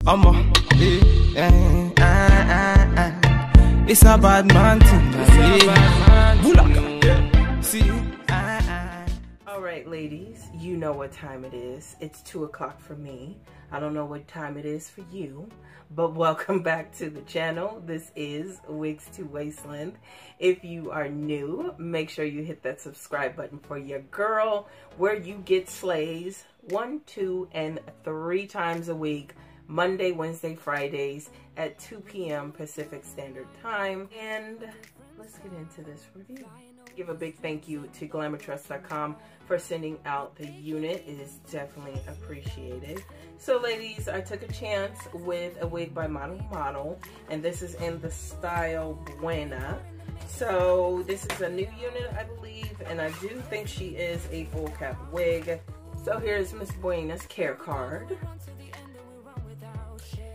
I'm a it's a bad man thing. See. Alright ladies, you know what time it is. It's 2 o'clock for me. I don't know what time it is for you, but welcome back to the channel. This is Wigs to Wasteland. If you are new, make sure you hit that subscribe button for your girl, where you get slays 1, 2, and 3 times a week. Monday, Wednesday, Fridays at 2 p.m. Pacific Standard Time. And let's get into this review. Give a big thank you to Glamourtress.com for sending out the unit. It is definitely appreciated. So ladies, I took a chance with a wig by Model, and this is in the style Buena. So this is a new unit, I believe, and I do think she is a full cap wig. So here's Miss Buena's care card.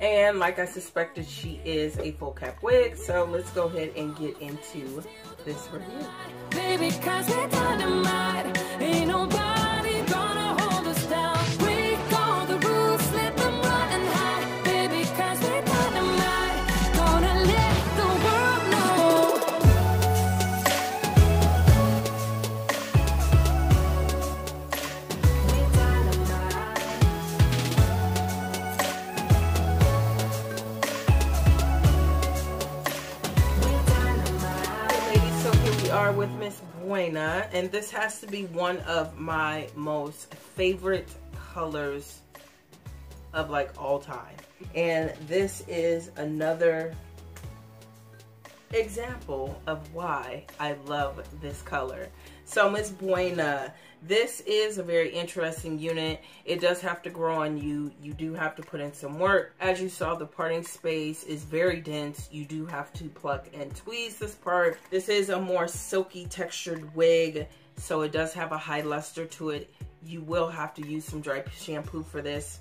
And like I suspected, she is a full cap wig. So let's go ahead and get into this review. Baby, 'cause we're dynamite. Ain't nobody gonna hold us down. Break all the rules, let them run and hide. Baby, 'cause we're dynamite. Gonna let the world know. We're dynamite. Are with Miss Buena, and this has to be one of my most favorite colors of like all time, and this is another example of why I love this color. So Miss Buena, this is a very interesting unit. It does have to grow on you. You do have to put in some work. As you saw, the parting space is very dense. You do have to pluck and tweeze this part. This is a more silky textured wig, so it does have a high luster to it. You will have to use some dry shampoo for this.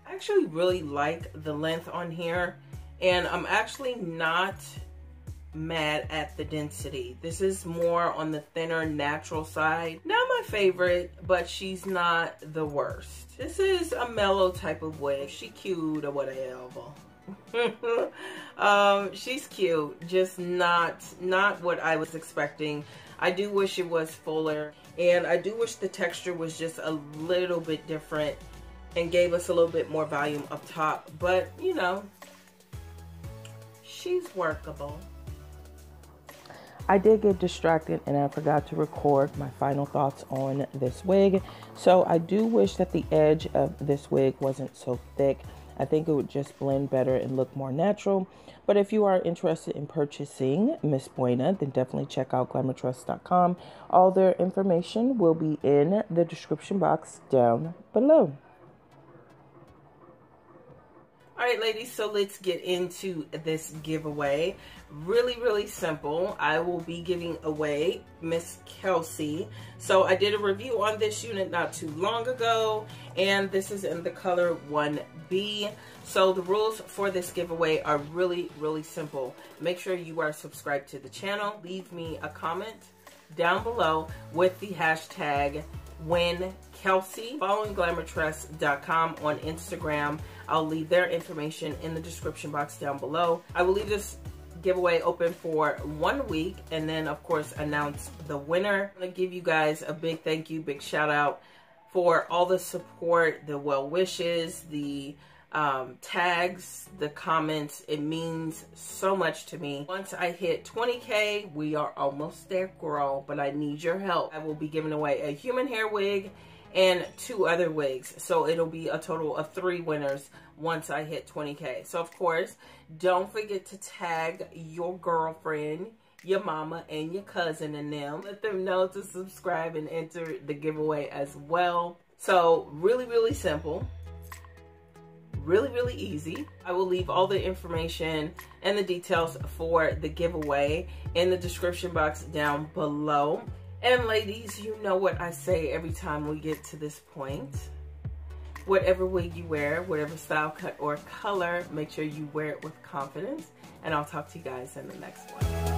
I actually really like the length on here, and I'm actually not mad at the density. This is more on the thinner natural side. Not my favorite, but she's not the worst. This is a mellow type of wig. She cute or whatever. She's cute, just not what I was expecting. I do wish it was fuller, and I do wish the texture was just a little bit different and gave us a little bit more volume up top, but you know, she's workable. I did get distracted and I forgot to record my final thoughts on this wig. So I do wish that the edge of this wig wasn't so thick. I think it would just blend better and look more natural. But if you are interested in purchasing Miss Buena, then definitely check out Glamourtress.com. All their information will be in the description box down below. Alright ladies, so let's get into this giveaway. Really simple. I will be giving away Miss Kelsey. So I did a review on this unit not too long ago, and this is in the color 1B. So the rules for this giveaway are really simple. Make sure you are subscribed to the channel. Leave me a comment down below with the hashtag WinKelsey. Following Glamourtress.com on Instagram. I'll leave their information in the description box down below. I will leave this giveaway open for 1 week, and then of course announce the winner. I'm gonna give you guys a big thank you, big shout out for all the support, the well wishes, the tags, the comments. It means so much to me. Once I hit 20K, we are almost there, girl, but I need your help. I will be giving away a human hair wig and 2 other wigs. So it'll be a total of 3 winners once I hit 20K. So of course, don't forget to tag your girlfriend, your mama, and your cousin in them. Let them know to subscribe and enter the giveaway as well. So really simple. Really easy. I will leave all the information and the details for the giveaway in the description box down below. And ladies, you know what I say every time we get to this point. Whatever wig you wear, whatever style, cut, or color, make sure you wear it with confidence. And I'll talk to you guys in the next one.